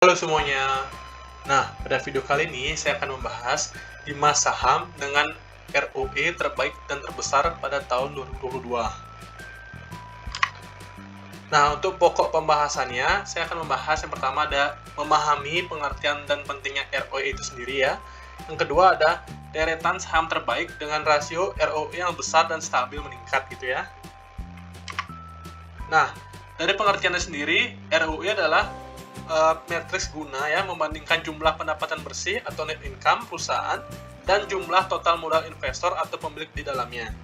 Halo semuanya. Nah, pada video kali ini saya akan membahas 5 saham dengan ROE terbaik dan terbesar pada tahun 2022. Nah, untuk pokok pembahasannya, saya akan membahas yang pertama ada memahami pengertian dan pentingnya ROE itu sendiri ya. Yang kedua ada deretan saham terbaik dengan rasio ROE yang besar dan stabil meningkat gitu ya. Nah, dari pengertiannya sendiri, ROE adalah matriks guna ya membandingkan jumlah pendapatan bersih atau net income perusahaan dan jumlah total modal investor atau pemilik di dalamnya.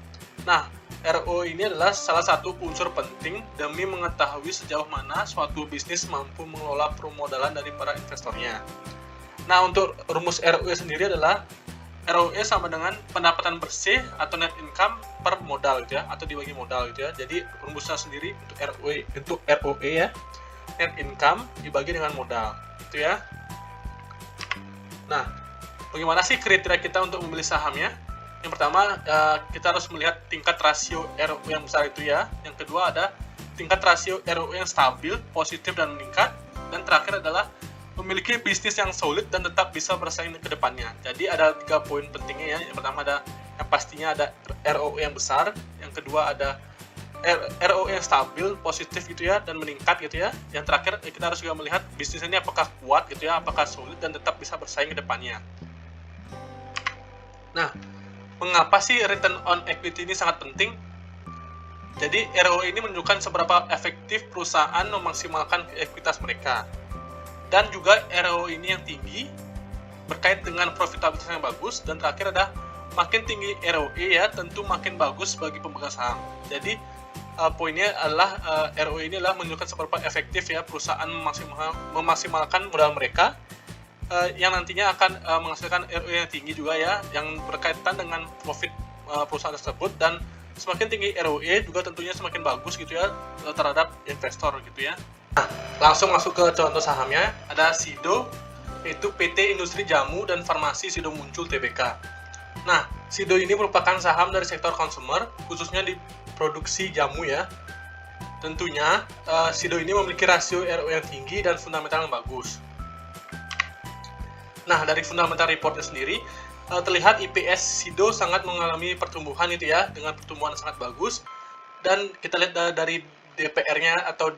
Nah, ROE ini adalah salah satu unsur penting demi mengetahui sejauh mana suatu bisnis mampu mengelola permodalan dari para investornya. Nah, untuk rumus ROE sendiri adalah ROE sama dengan pendapatan bersih atau net income per modal gitu ya, atau dibagi modal gitu ya. Jadi rumusnya sendiri untuk ROE ya, net income dibagi dengan modal gitu ya. Nah, bagaimana sih kriteria kita untuk membeli sahamnya? Yang pertama, kita harus melihat tingkat rasio ROE yang besar itu ya. Yang kedua ada tingkat rasio ROE yang stabil, positif dan meningkat. Dan terakhir adalah memiliki bisnis yang solid dan tetap bisa bersaing ke depannya. Jadi ada 3 poin pentingnya ya. Yang pertama ada yang pastinya ada ROE yang besar, yang kedua ada ROE yang stabil, positif gitu ya, dan meningkat gitu ya. Yang terakhir kita harus juga melihat bisnis ini apakah kuat gitu ya, apakah solid dan tetap bisa bersaing ke depannya. Nah, mengapa sih return on equity ini sangat penting? Jadi ROE ini menunjukkan seberapa efektif perusahaan memaksimalkan ekuitas mereka. Dan juga ROE ini yang tinggi berkait dengan profitabilitas yang bagus, dan terakhir ada makin tinggi ROE ya tentu makin bagus bagi pemegang saham. Jadi poinnya adalah ROE ini adalah menunjukkan seberapa efektif ya perusahaan memaksimalkan modal mereka yang nantinya akan menghasilkan ROE yang tinggi juga ya, yang berkaitan dengan profit perusahaan tersebut. Dan semakin tinggi ROE juga tentunya semakin bagus gitu ya terhadap investor gitu ya. Nah, langsung masuk ke contoh sahamnya. Ada SIDO, yaitu PT Industri Jamu dan Farmasi Sido Muncul Tbk. Nah, SIDO ini merupakan saham dari sektor consumer, khususnya di produksi jamu ya. Tentunya, SIDO ini memiliki rasio ROE yang tinggi dan fundamental yang bagus. Nah, dari fundamental reportnya sendiri, terlihat IPS SIDO sangat mengalami pertumbuhan itu ya, dengan pertumbuhan sangat bagus. Dan kita lihat dari DPR-nya atau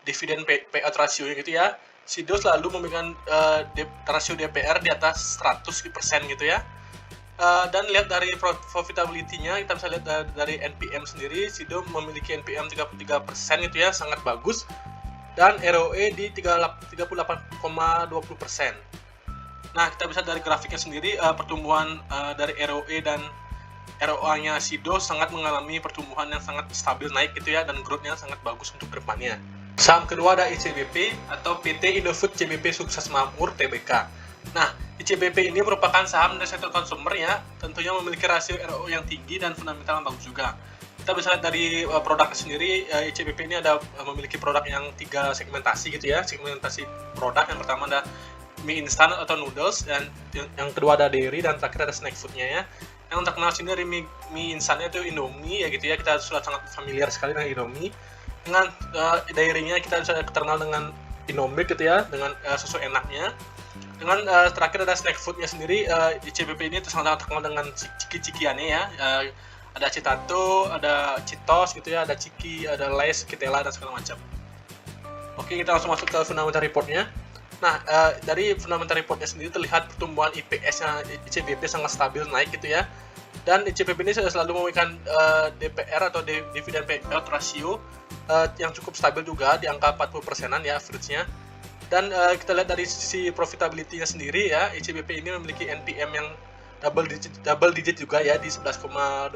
dividen payout ratio gitu ya, SIDO selalu memegang rasio DPR di atas 100% gitu ya. Dan lihat dari profitability-nya, kita bisa lihat dari NPM sendiri, SIDO memiliki NPM 33% gitu ya, sangat bagus. Dan ROE di 38,20%. Nah, kita bisa dari grafiknya sendiri, pertumbuhan dari ROE dan ROA-nya SIDO sangat mengalami pertumbuhan yang sangat stabil naik gitu ya, dan growth-nya sangat bagus untuk kedepannya. Saham kedua ada ICBP atau PT Indofood CBP Sukses Makmur Tbk. Nah, ICBP ini merupakan saham dari sektor consumer ya, tentunya memiliki rasio ROE yang tinggi dan fundamental yang bagus juga. Kita bisa lihat dari produknya sendiri, ICBP ini ada memiliki produk yang 3 segmentasi gitu ya, segmentasi produk. Yang pertama ada mie instan atau noodles, dan yang kedua ada dairy, dan terakhir ada snack foodnya ya. Yang terkenal sini dari mie instannya itu Indomie ya gitu ya, kita sudah sangat familiar sekali dengan Indomie. Dengan dairy-nya kita bisa terkenal dengan Indomie gitu ya, dengan susu enaknya. Dengan terakhir ada snack food-nya sendiri, ICBP ini sangat terkenal dengan ciki-cikiannya ya. Ada Citato, ada Citos gitu ya, ada Ciki, ada Lays, Kitela, dan segala macam. Oke, kita langsung masuk ke fundamental report-nya. Nah, dari fundamental report-nya sendiri terlihat pertumbuhan IPS-nya ICBP sangat stabil naik gitu ya. Dan ICBP ini selalu memberikan DPR atau dividen payout ratio yang cukup stabil juga di angka 40%-an ya average-nya. Dan kita lihat dari sisi profitability-nya sendiri ya, ICBP ini memiliki NPM yang double digit juga ya di 11,29%,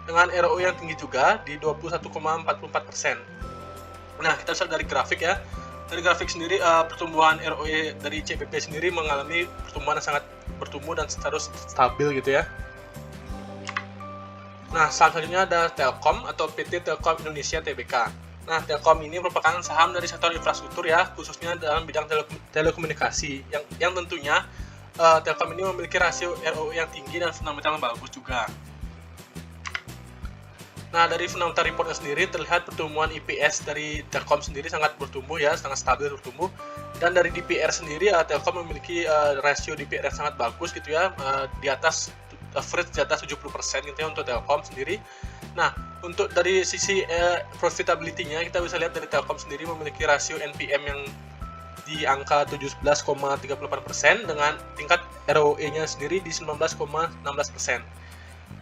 dengan ROE yang tinggi juga di 21,44%. Nah, kita lihat dari grafik ya. Dari grafik sendiri, pertumbuhan ROE dari ICBP sendiri mengalami pertumbuhan yang sangat bertumbuh dan terus stabil gitu ya. Nah, selanjutnya ada Telkom atau PT Telkom Indonesia Tbk. Nah, Telkom ini merupakan saham dari sektor infrastruktur ya, khususnya dalam bidang telekomunikasi, yang tentunya Telkom ini memiliki rasio ROE yang tinggi dan fundamental yang bagus juga. Nah, dari fundamental reportnya sendiri terlihat pertumbuhan IPS dari Telkom sendiri sangat bertumbuh ya, sangat stabil bertumbuh. Dan dari DPR sendiri, Telkom memiliki rasio DPR yang sangat bagus gitu ya, di atas average di atas 70% gitu ya untuk Telkom sendiri. Nah, untuk dari sisi profitability-nya, kita bisa lihat dari Telkom sendiri memiliki rasio NPM yang di angka 17,38% dengan tingkat ROE-nya sendiri di 19,16%.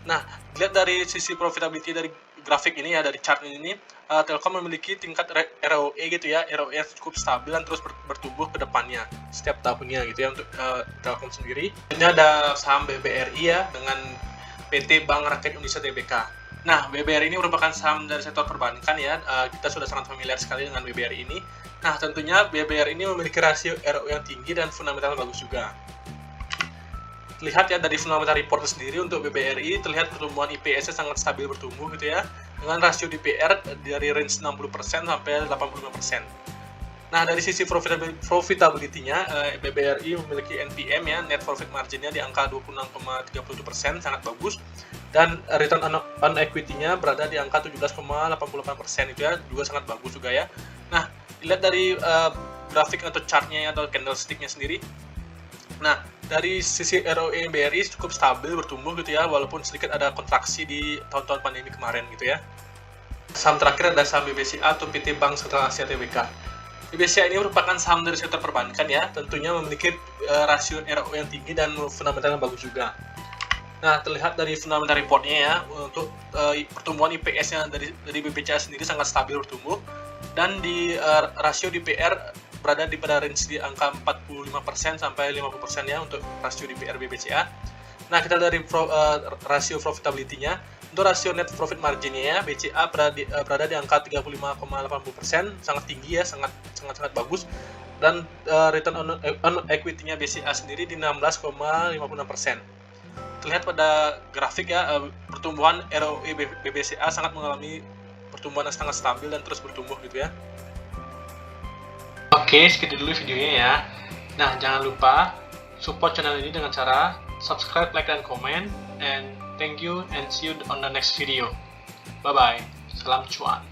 Nah, dilihat dari sisi profitability dari grafik ini ya, dari chart ini, Telkom memiliki tingkat ROE gitu ya, ROE yang cukup stabil dan terus bertumbuh ke depannya setiap tahunnya gitu ya untuk Telkom sendiri. Ini ada saham BBRI ya dengan PT Bank Rakyat Indonesia Tbk. Nah, BBRI ini merupakan saham dari sektor perbankan ya, kita sudah sangat familiar sekali dengan BBRI ini. Nah, tentunya BBRI ini memiliki rasio ROE yang tinggi dan fundamental bagus juga. Lihat ya dari fundamental report sendiri untuk BBRI, terlihat pertumbuhan IPS-nya sangat stabil bertumbuh gitu ya, dengan rasio DPR dari range 60% sampai 85%. Nah, dari sisi profitability-nya, BBRI memiliki NPM ya, net profit margin-nya di angka 26,37%, sangat bagus, dan return on equity-nya berada di angka 17,88% itu ya, juga sangat bagus juga ya. Nah, dilihat dari grafik atau chart-nya atau candlestick-nya sendiri. Nah, dari sisi ROE BRI cukup stabil bertumbuh gitu ya, walaupun sedikit ada kontraksi di tahun-tahun pandemi kemarin gitu ya. Saham terakhir ada saham BBCA atau PT Bank Sentral Asia Tbk. BBCA ini merupakan saham dari sektor perbankan ya, tentunya memiliki rasio ROE yang tinggi dan fundamental yang bagus juga. Nah, terlihat dari fundamental report-nya ya, untuk pertumbuhan IPS-nya dari BBCA sendiri sangat stabil bertumbuh, dan di rasio DPR berada pada range di angka 45% sampai 50% ya untuk rasio DPR BBCA. Nah, kita dari rasio profitability-nya, untuk rasio net profit margin-nya ya, BCA berada di angka 35,80%, sangat tinggi ya, sangat bagus. Dan return on equity-nya BCA sendiri di 16,56%. Terlihat pada grafik ya, pertumbuhan ROE BBCA sangat mengalami pertumbuhan yang sangat stabil dan terus bertumbuh gitu ya. Oke, segitu dulu videonya ya. Nah, jangan lupa support channel ini dengan cara subscribe, like, dan komen. And thank you and see you on the next video. Bye-bye. Salam cuan.